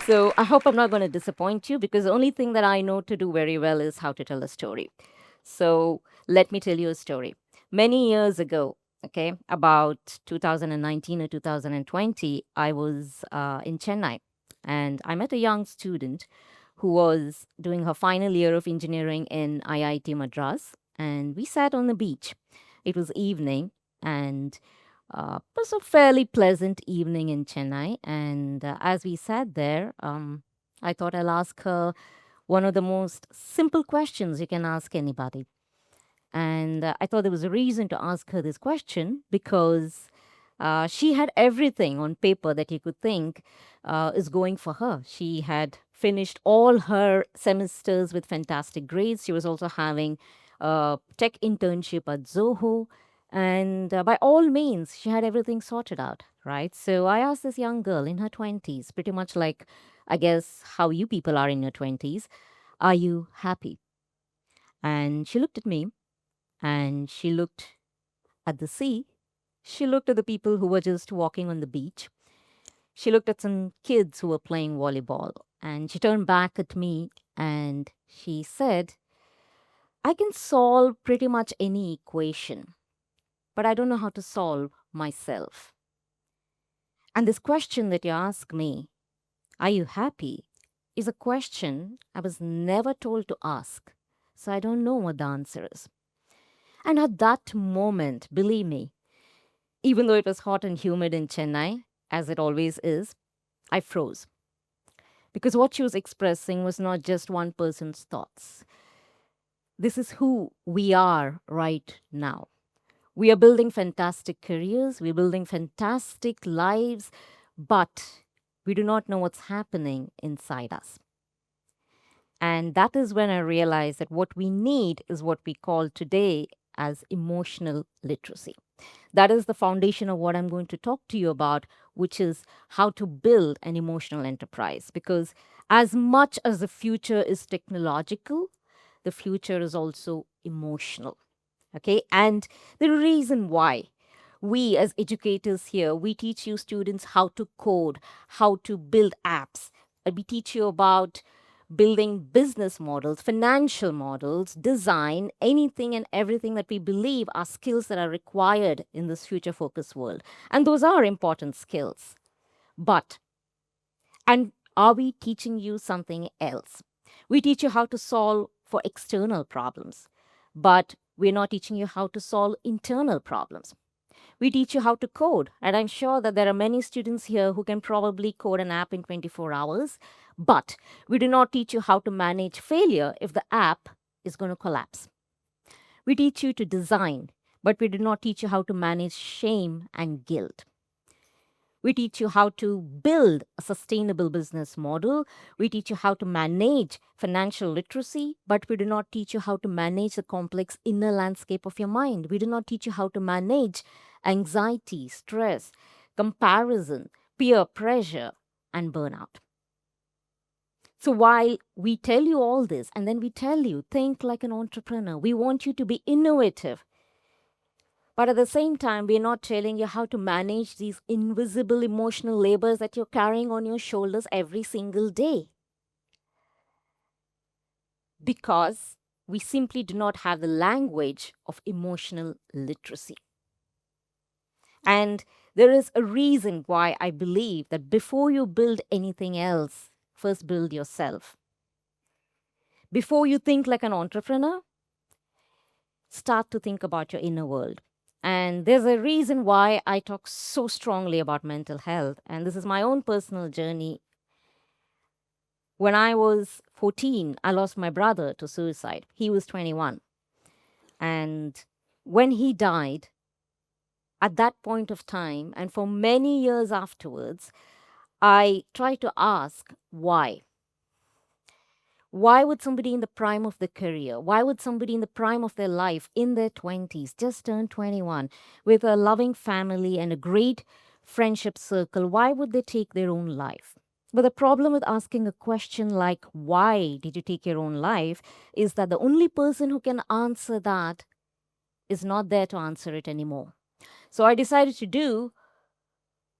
So I hope I'm not going to disappoint you because the only thing that I know to do very well is how to tell a story. So let me tell you a story. Many years ago, okay, about 2019 or 2020, I was in Chennai and I met a young student who was doing her final year of engineering in IIT Madras. And we sat on the beach. It was evening and it was a fairly pleasant evening in Chennai. And as we sat there, I thought I'll ask her one of the most simple questions you can ask anybody. And I thought there was a reason to ask her this question because she had everything on paper that you could think is going for her. She had finished all her semesters with fantastic grades. She was also having a tech internship at Zoho. And by all means, she had everything sorted out, right? So I asked this young girl in her 20s, pretty much like, I guess, how you people are in your 20s, are you happy? And she looked at me and she looked at the sea. She looked at the people who were just walking on the beach. She looked at some kids who were playing volleyball. And she turned back at me and she said, I can solve pretty much any equation, but I don't know how to solve myself. And this question that you ask me, are you happy, is a question I was never told to ask. So I don't know what the answer is. And at that moment, believe me, even though it was hot and humid in Chennai, as it always is, I froze. Because what she was expressing was not just one person's thoughts. This is who we are right now. We are building fantastic careers, we're building fantastic lives, but we do not know what's happening inside us. And that is when I realized that what we need is what we call today as emotional literacy. That is the foundation of what I'm going to talk to you about, which is how to build an emotional enterprise. Because as much as the future is technological, the future is also emotional. Okay. And the reason why we as educators here, we teach you students how to code, how to build apps. We teach you about building business models, financial models, design, anything and everything that we believe are skills that are required in this future focused world. And those are important skills. But, and are we teaching you something else? We teach you how to solve for external problems, but we're not teaching you how to solve internal problems. We teach you how to code. And I'm sure that there are many students here who can probably code an app in 24 hours. But we do not teach you how to manage failure if the app is going to collapse. We teach you to design, but we do not teach you how to manage shame and guilt. We teach you how to build a sustainable business model. We teach you how to manage financial literacy, but we do not teach you how to manage the complex inner landscape of your mind. We do not teach you how to manage anxiety, stress, comparison, peer pressure, and burnout. So while we tell you all this, and then we tell you, think like an entrepreneur, we want you to be innovative. But at the same time, we're not telling you how to manage these invisible emotional labors that you're carrying on your shoulders every single day. Because we simply do not have the language of emotional literacy. And there is a reason why I believe that before you build anything else, first build yourself. Before you think like an entrepreneur, start to think about your inner world. And there's a reason why I talk so strongly about mental health. And this is my own personal journey. When I was 14, I lost my brother to suicide. He was 21. And when he died, at that point of time, and for many years afterwards, I tried to ask why. Why would somebody in the prime of their career, why would somebody in the prime of their life, in their 20s, just turned 21, with a loving family and a great friendship circle, why would they take their own life? But the problem with asking a question like, why did you take your own life, is that the only person who can answer that is not there to answer it anymore. So I decided to do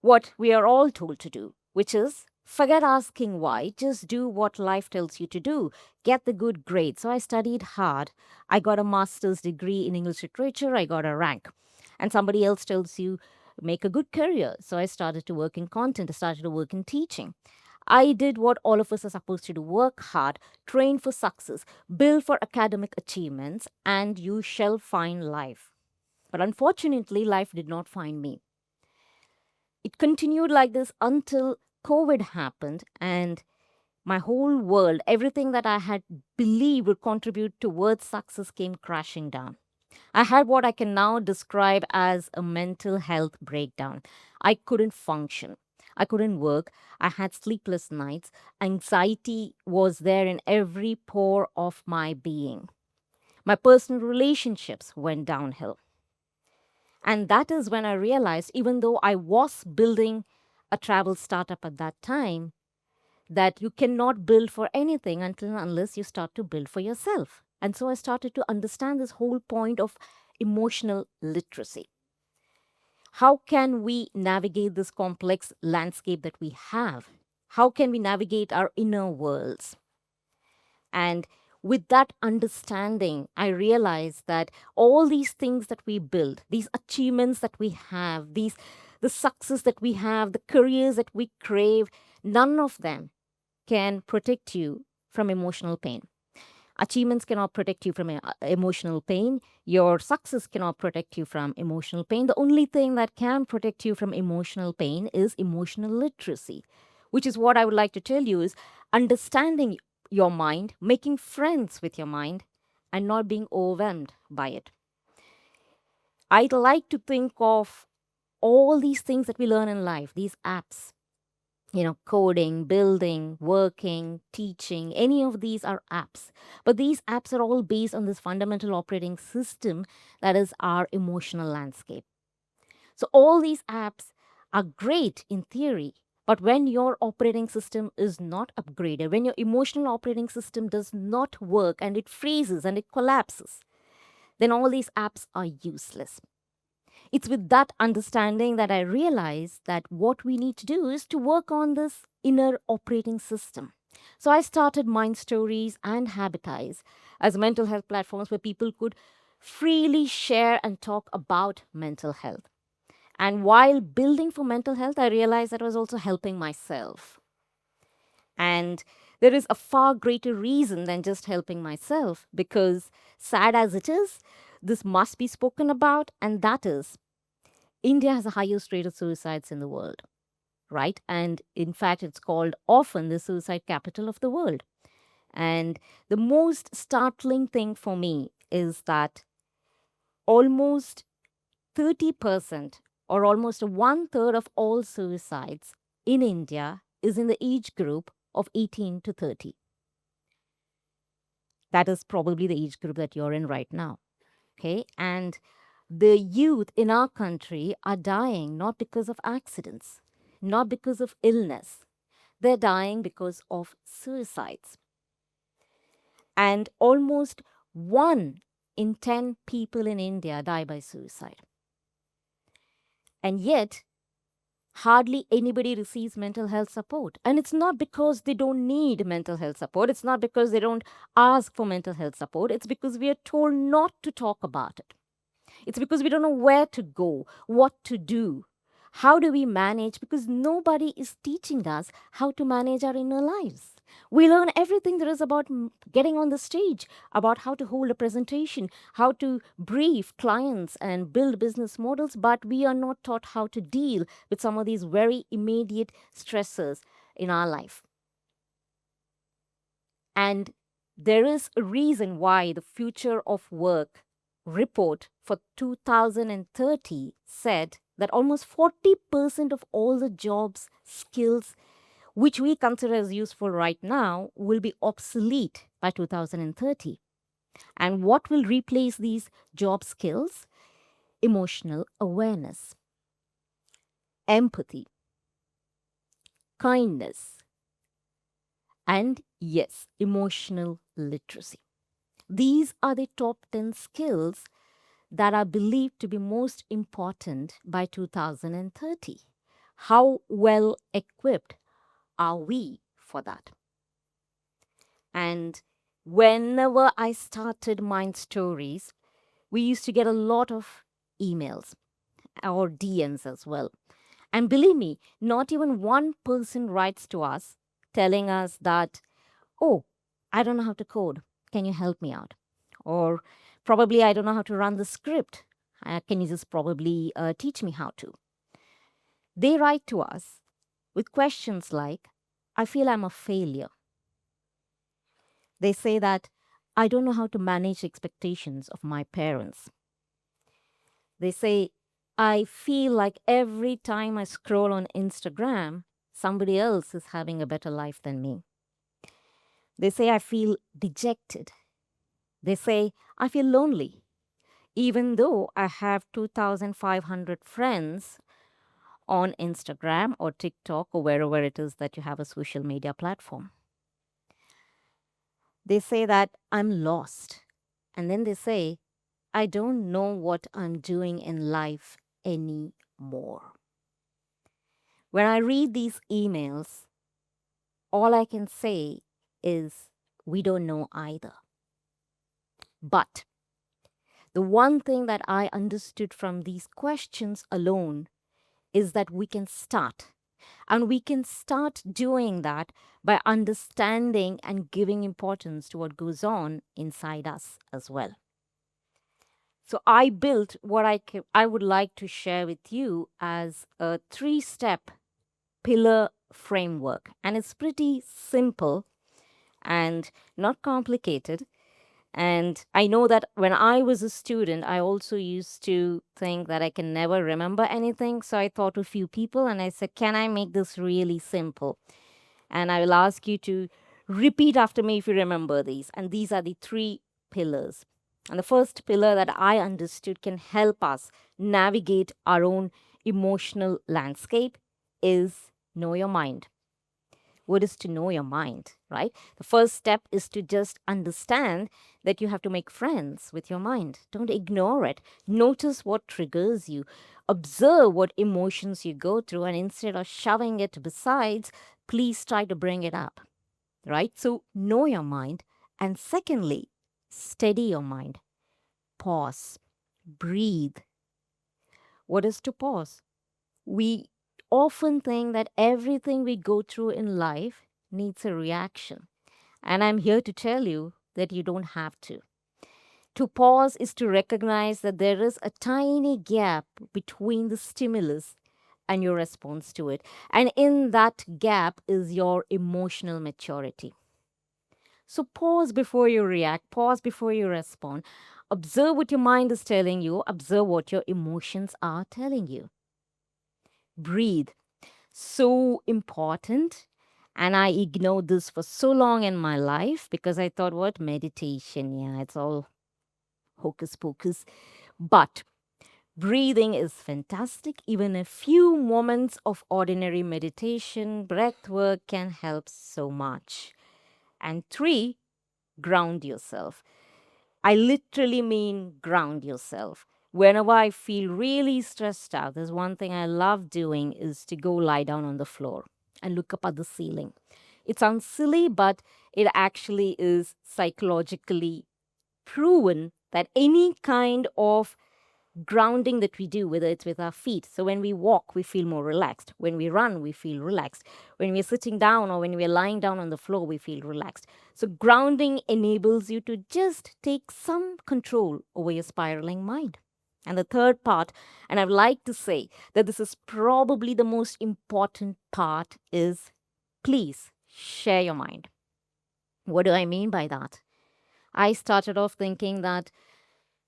what we are all told to do, which is Forget asking why, just do what life tells you to do. Get the good grade. So I studied hard. I got a master's degree in English literature, I got a rank. And somebody else tells you, make a good career. So I started to work in content, I started to work in teaching. I did what all of us are supposed to do: work hard, train for success, build for academic achievements, and you shall find life. But unfortunately, life did not find me. It continued like this until COVID happened, and my whole world, everything that I had believed would contribute towards success, came crashing down. I had what I can now describe as a mental health breakdown. I couldn't function. I couldn't work. I had sleepless nights. Anxiety was there in every pore of my being. My personal relationships went downhill. And that is when I realized, even though I was building a travel startup at that time, that you cannot build for anything until and unless you start to build for yourself. And so I started to understand this whole point of emotional literacy. How can we navigate this complex landscape that we have? How can we navigate our inner worlds? And with that understanding, I realized that all these things that we build, these achievements that we have, the success that we have, the careers that we crave, none of them can protect you from emotional pain. Achievements cannot protect you from emotional pain. Your success cannot protect you from emotional pain. The only thing that can protect you from emotional pain is emotional literacy, which is what I would like to tell you is understanding your mind, making friends with your mind, and not being overwhelmed by it. I'd like to think of all these things that we learn in life, these apps, coding, building, working, teaching, any of these are apps. But these apps are all based on this fundamental operating system that is our emotional landscape. So all these apps are great in theory, but when your operating system is not upgraded, when your emotional operating system does not work and it freezes and it collapses, then all these apps are useless. It's with that understanding that I realized that what we need to do is to work on this inner operating system. So I started Mind Stories and Habitize as mental health platforms where people could freely share and talk about mental health. And while building for mental health, I realized that I was also helping myself. And there is a far greater reason than just helping myself because, sad as it is, this must be spoken about, and that is India has the highest rate of suicides in the world, right? And in fact, it's called often the suicide capital of the world. And the most startling thing for me is that almost 30% or almost one third of all suicides in India is in the age group of 18 to 30. That is probably the age group that you're in right now. Okay. And the youth in our country are dying not because of accidents, not because of illness. They're dying because of suicides. And almost 1 in 10 people in India die by suicide. And yet, hardly anybody receives mental health support. And it's not because they don't need mental health support. It's not because they don't ask for mental health support. It's because we are told not to talk about it. It's because we don't know where to go, what to do. How do we manage? Because nobody is teaching us how to manage our inner lives. We learn everything there is about getting on the stage, about how to hold a presentation, how to brief clients and build business models, but we are not taught how to deal with some of these very immediate stressors in our life. And there is a reason why the Future of Work report for 2030 said that almost 40% of all the jobs, skills, which we consider as useful right now, will be obsolete by 2030. And what will replace these job skills? Emotional awareness, empathy, kindness, and yes, emotional literacy. These are the top 10 skills that are believed to be most important by 2030. How well equipped are we for that? And whenever I started Mind Stories, we used to get a lot of emails or DMs as well. And believe me, not even one person writes to us telling us that, oh, I don't know how to code. Can you help me out? Or probably I don't know how to run the script. Can you just probably teach me how to? They write to us with questions like, I feel I'm a failure. They say that I don't know how to manage expectations of my parents. They say, I feel like every time I scroll on Instagram, somebody else is having a better life than me. They say, I feel dejected. They say, I feel lonely, even though I have 2,500 friends on Instagram or TikTok or wherever it is that you have a social media platform. They say that I'm lost. And then they say, I don't know what I'm doing in life anymore. When I read these emails, all I can say is we don't know either. But the one thing that I understood from these questions alone is that we can start. And we can start doing that by understanding and giving importance to what goes on inside us as well. So I built what I would like to share with you as a 3-step pillar framework. And it's pretty simple and not complicated. And I know that when I was a student, I also used to think that I can never remember anything. So I thought of a few people and I said, can I make this really simple? And I will ask you to repeat after me if you remember these. And these are the 3 pillars. And the first pillar that I understood can help us navigate our own emotional landscape is know your mind. What is to know your mind, right? The first step is to just understand that you have to make friends with your mind. Don't ignore it. Notice what triggers you. Observe what emotions you go through, and instead of shoving it besides, please try to bring it up, right? So know your mind. And secondly, steady your mind. Pause. Breathe. What is to pause? We often think that everything we go through in life needs a reaction. And I'm here to tell you that you don't have to. To pause is to recognize that there is a tiny gap between the stimulus and your response to it. And in that gap is your emotional maturity. So pause before you react, pause before you respond. Observe what your mind is telling you, observe what your emotions are telling you. Breathe. So important. And I ignored this for so long in my life because I thought, what meditation? Yeah, it's all hocus pocus. But breathing is fantastic. Even a few moments of ordinary meditation, breath work can help so much. And 3, ground yourself. I literally mean ground yourself. Whenever I feel really stressed out, there's one thing I love doing is to go lie down on the floor and look up at the ceiling. It sounds silly, but it actually is psychologically proven that any kind of grounding that we do, whether it's with our feet. So when we walk, we feel more relaxed. When we run, we feel relaxed. When we're sitting down or when we're lying down on the floor, we feel relaxed. So grounding enables you to just take some control over your spiraling mind. And the third part, and I'd like to say that this is probably the most important part, is please share your mind. What do I mean by that? I started off thinking that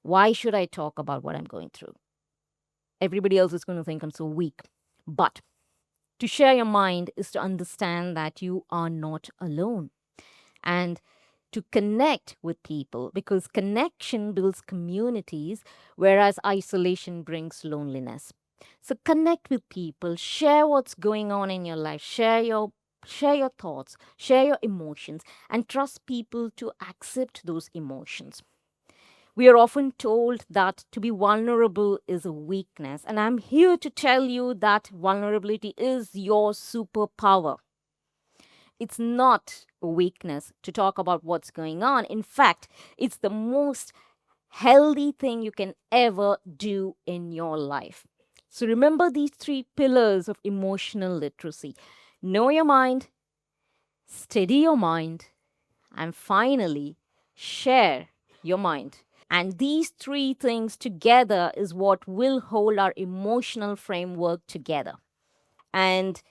why should I talk about what I'm going through? Everybody else is going to think I'm so weak. But to share your mind is to understand that you are not alone and to connect with people because connection builds communities, whereas isolation brings loneliness. So connect with people, share what's going on in your life, share your thoughts, share your emotions, and trust people to accept those emotions. We are often told that to be vulnerable is a weakness, and I'm here to tell you that vulnerability is your superpower. It's not a weakness to talk about what's going on. In fact, it's the most healthy thing you can ever do in your life. So remember these three pillars of emotional literacy: know your mind, steady your mind, and finally, share your mind. And these three things together is what will hold our emotional framework together. And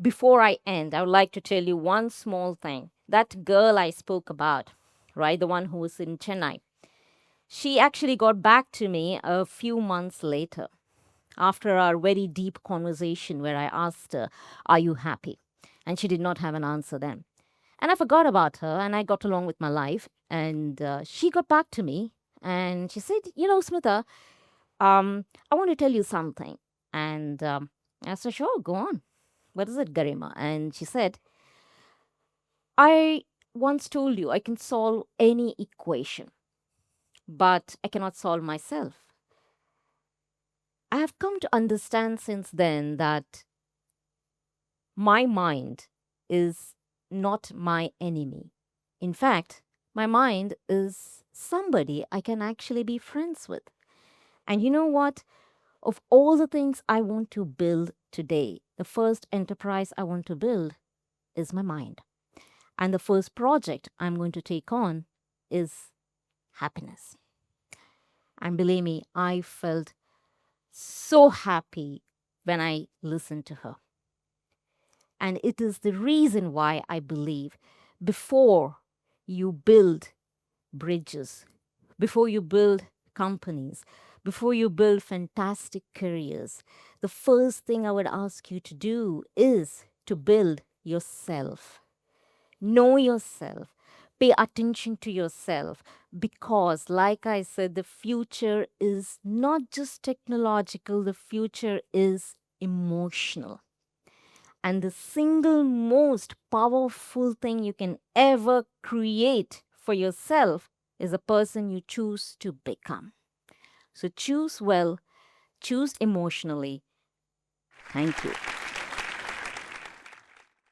before I end, I would like to tell you one small thing. That girl I spoke about, right, the one who was in Chennai, she actually got back to me a few months later after our very deep conversation where I asked her, "Are you happy?" And she did not have an answer then. And I forgot about her and I got along with my life. And she got back to me and she said, Smitha, I want to tell you something. And I said, sure, go on. What is it, Garima? And she said, I once told you I can solve any equation, but I cannot solve myself. I have come to understand since then that my mind is not my enemy. In fact, my mind is somebody I can actually be friends with. And you know what? Of all the things I want to build today, the first enterprise I want to build is my mind. And the first project I'm going to take on is happiness. And believe me, I felt so happy when I listened to her. And it is the reason why I believe before you build bridges, before you build companies, before you build fantastic careers, the first thing I would ask you to do is to build yourself. Know yourself. Pay attention to yourself because, like I said, the future is not just technological, the future is emotional. And the single most powerful thing you can ever create for yourself is a person you choose to become. So choose well, choose emotionally. Thank you.